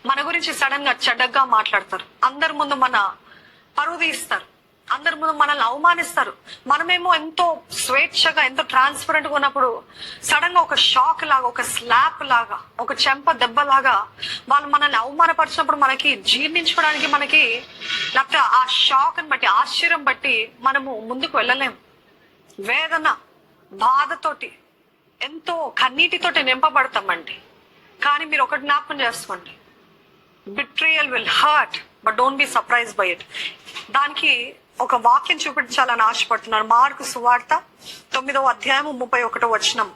మన గురించి సడన్ గా చెడ్డగా మాట్లాడతారు, అందరి ముందు మన పరువు తీస్తారు, అందరి ముందు మనల్ని అవమానిస్తారు. మనమేమో ఎంతో స్వేచ్ఛగా ఎంతో ట్రాన్స్పరెంట్ గా ఉన్నప్పుడు సడన్ గా ఒక షాక్ లాగా, ఒక స్లాప్ లాగా, ఒక చెంప దెబ్బ లాగా వాళ్ళు మనల్ని అవమానపరిచినప్పుడు మనకి జీర్ణించుకోవడానికి మనకి లేకపోతే ఆ షాక్ ని బట్టి, ఆశ్చర్యం బట్టి మనము ముందుకు వెళ్ళలేము. వేదన, బాధతోటి, ఎంతో కన్నీటితోటి నింపబడతామండి. కానీ మీరు ఒకటి జ్ఞాపకం చేసుకోండి, betrayal will hurt but don't be surprised by it. దానికి ఒక వాక్యం చూపించాలని ఆశపడుతున్నాను. మార్కు సువార్త 9వ అధ్యాయం 31వ వచనం.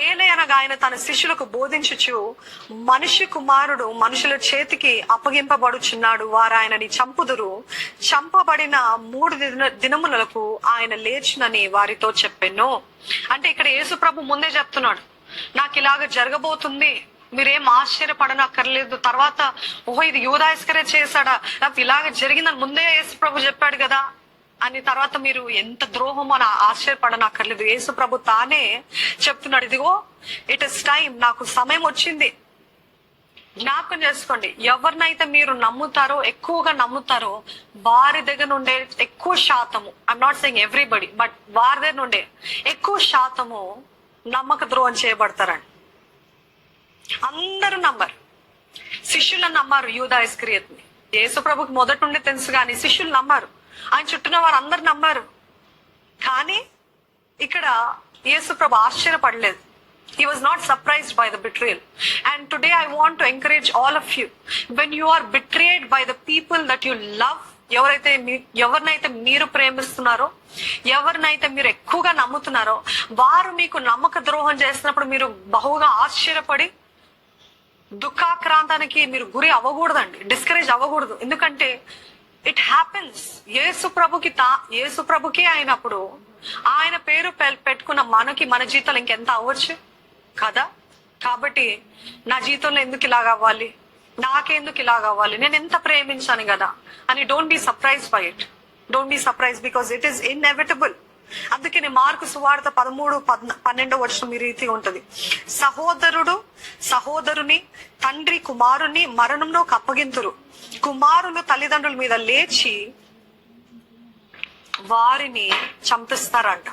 ఏలయనగా ఆయన తన శిష్యులకు బోధించుచు, మనిషి కుమారుడు మనుషుల చేతికి అప్పగింపబడుచున్నాడు, వారు ఆయనని చంపుదురు, చంపబడిన 3 దినములకు ఆయన లేచునని వారితో చెప్పెను. అంటే ఇక్కడ యేసు ప్రభు ముందే చెప్తున్నాడు, నాకు ఇలాగ జరగబోతుంది, మీరేం ఆశ్చర్యపడనక్కర్లేదు. తర్వాత ఓహో ఇది యూదా ఇస్కరియే చేశాడా, లేకపోతే ఇలాగ జరిగిందని ముందే యేసు ప్రభు చెప్పాడు కదా అని తర్వాత మీరు ఎంత ద్రోహం అని ఆశ్చర్యపడనక్కర్లేదు. యేసు ప్రభు తానే చెప్తున్నాడు, ఇదిగో ఇట్ ఇస్ టైం, నాకు సమయం వచ్చింది. జ్ఞాపకం చేసుకోండి, ఎవరినైతే మీరు నమ్ముతారో, ఎక్కువగా నమ్ముతారో, వారి దగ్గర నుండే ఎక్కువ శాతము, I'm not saying everybody, but వారి దగ్గర నుండే ఎక్కువ శాతము నమ్మక ద్రోహం చేయబడతారండి. అందరూ నమ్మరు. శిష్యులను నమ్మారు యూదా ఇస్కరియోతుని. యేసు ప్రభుకి మొదటి నుండి తెలుసు కానీ శిష్యులు నమ్మారు, ఆయన చుట్టూన వారు అందరు నమ్మారు. కానీ ఇక్కడ యేసు ప్రభు ఆశ్చర్యపడలేదు. He was not surprised by the betrayal. And today I want to encourage all of you, when you are betrayed by the people that you love, ఎవరినైతే మీరు ప్రేమిస్తున్నారో, ఎవరినైతే మీరు ఎక్కువగా నమ్ముతున్నారో, వారు మీకు నమ్మక ద్రోహం చేస్తున్నప్పుడు మీరు బహుగా ఆశ్చర్యపడి దుఃఖాక్రాంతానికి మీరు గురి అవ్వకూడదండి, డిస్కరేజ్ అవ్వకూడదు. ఎందుకంటే ఇట్ హ్యాపెన్స్. యేసు ప్రభుకి అయినప్పుడు ఆయన పేరు పెట్టుకున్న మనకి మన జీవితంలో ఇంకెంత అవ్వచ్చు కదా. కాబట్టి నా జీవితంలో ఎందుకు ఇలాగ అవ్వాలి, నాకెందుకు ఇలాగ అవ్వాలి, నేను ఎంత ప్రేమించాను కదా అని don't be surprised by it. Don't be surprise because it is inevitable. అందుకని మార్కు సువార్త 13-12 వచనం ఈ రీతిగా ఉంటది, సహోదరుడు సహోదరుని, తండ్రి కుమారుని మరణంలోకి అప్పగింతురు, కుమారులు తల్లిదండ్రుల మీద లేచి వారిని చంపిస్తారంట.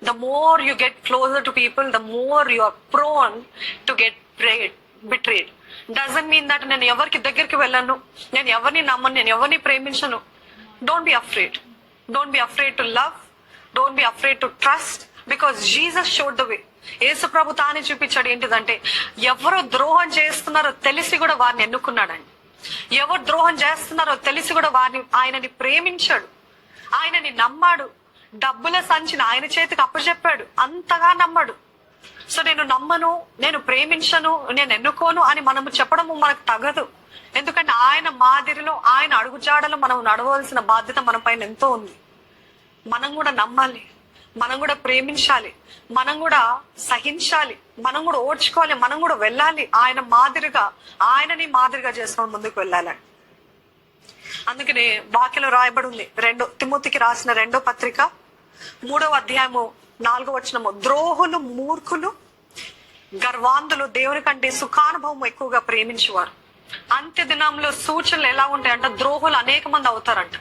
The more you get closer to people, the more you are prone to get betrayed. Doesn't mean that నేను ఎవరికి దగ్గరికి వెళ్ళను, నేను ఎవరిని నమ్మను, నేను ఎవరిని ప్రేమించను. Don't be afraid. Don't be afraid to love. Don't be afraid to trust, because Jesus showed the way. యేసు ప్రభు తానే చూపించాడు ఏంటిదంటే, ఎవరు ద్రోహం చేస్తున్నారో తెలిసి కూడా వారిని ఎన్నుకున్నాడండి. ఎవరు ద్రోహం చేస్తున్నారో తెలిసి కూడా ఆయనని ప్రేమించాడు, ఆయనని నమ్మాడు, డబ్బుల సంచిని ఆయన చేతికి అప్పచెప్పాడు, అంతగా నమ్మాడు. సో నేను నమ్మను, నేను ప్రేమించను, నేను ఎన్నుకోను అని మనము చెప్పడము మనకు తగదు. ఎందుకంటే ఆయన మాదిరిలో, ఆయన అడుగుజాడలో మనం నడవలసిన బాధ్యత మన పైన ఎంతో ఉంది. మనం కూడా నమ్మాలి, మనం కూడా ప్రేమించాలి, మనం కూడా సహించాలి, మనం కూడా ఓర్చుకోవాలి, మనం కూడా వెళ్ళాలి. ఆయనని మాదిరిగా చేసుకొని ముందుకు వెళ్ళాలి. అందుకనే వాక్యంలో రాయబడి ఉంది, 2 తిమోతికి రాసిన 2వ పత్రిక 3వ అధ్యాయము 4వ వచనము, ద్రోహులు, మూర్ఖులు, గర్వాంధులు దేవుని కంటే సుఖానుభవం ఎక్కువగా ప్రేమించేవారు. అంత్య దినంలో సూచనలు ఎలా ఉంటాయంట, ద్రోహులు అనేక మంది అవుతారంట.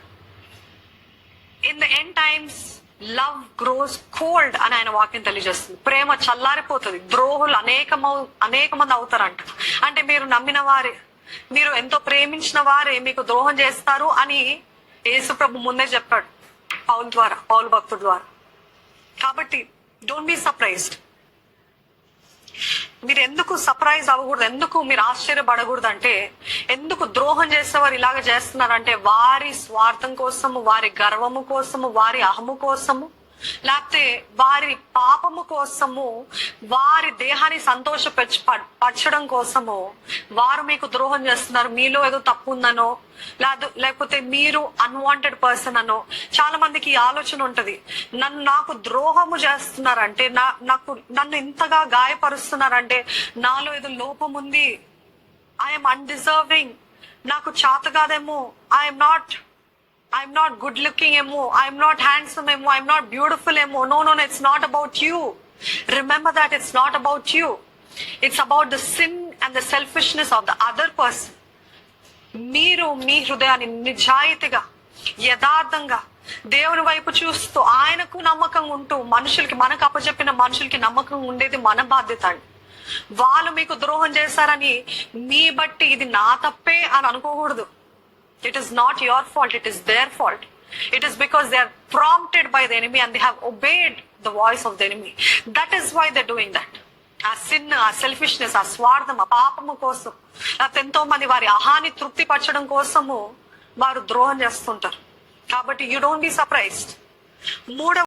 In the end times love grows cold అని ఆయన వాక్యం తెలియజేస్తుంది. ప్రేమ చల్లారిపోతుంది, ద్రోహులు అనేక మంది అవుతారంట. అంటే మీరు నమ్మిన వారే, మీరు ఎంతో ప్రేమించిన వారే మీకు ద్రోహం చేస్తారు అని యేసు ప్రభు ముందే చెప్పాడు పౌలు భక్తుడు ద్వారా. కాబట్టి డోంట్ బి సర్ప్రైజ్డ్. మీరు ఎందుకు సర్ప్రైజ్ అవ్వకూడదు, ఎందుకు మీరు ఆశ్చర్యపడకూడదు అంటే, ఎందుకు ద్రోహం చేసేవారు ఇలాగ చేస్తున్నారంటే వారి స్వార్థం కోసము, వారి గర్వము కోసము, వారి అహము కోసము, లేకపోతే వారి పాపము కోసము, వారి దేహాన్ని పరచడం కోసము వారు మీకు ద్రోహం చేస్తున్నారు. మీలో ఏదో తప్పు ఉందనో, లేకపోతే మీరు అన్వాంటెడ్ పర్సన్ అనో. చాలా మందికి ఈ ఆలోచన ఉంటది, నాకు ద్రోహము చేస్తున్నారంటే, నన్ను ఇంతగా గాయపరుస్తున్నారంటే నాలో ఏదో లోపం ఉంది, ఐఎమ్ అన్డిజర్వింగ్, నాకు చేత కాదేమో, I'm not good looking emo, I'm not handsome emo, I'm not beautiful emo. No, it's not about you. Remember that it's not about you. It's about the sin and the selfishness of the other person. మీరు మీ హృదయాన్ని నిజాయితీగా, యథార్థంగా దేవుని వైపు చూస్తూ ఆయనకు నమ్మకంగా ఉంటూ మనుషులకి, మనకు అప్పచెప్పిన మనుషులకి నమ్మకం ఉండేది మన బాధ్యత అండి. వాళ్ళు మీకు ద్రోహం చేశారని మీ బట్టి ఇది నా తప్పే అని అనుకోకూడదు. It is not your fault, it is their fault. It is because they are prompted by the enemy and they have obeyed the voice of the enemy. That is why they're doing that. ఆ sin, ఆ selfishness, ఆ స్వార్థం, ఆ పాపము కోసం, లేకపోతే ఎంతో మంది వారి అహాన్ని తృప్తి పరచడం కోసము వారు ద్రోహం చేస్తుంటారు. కాబట్టి యూ డోంట్ బి సర్ప్రైజ్డ్. మూడవ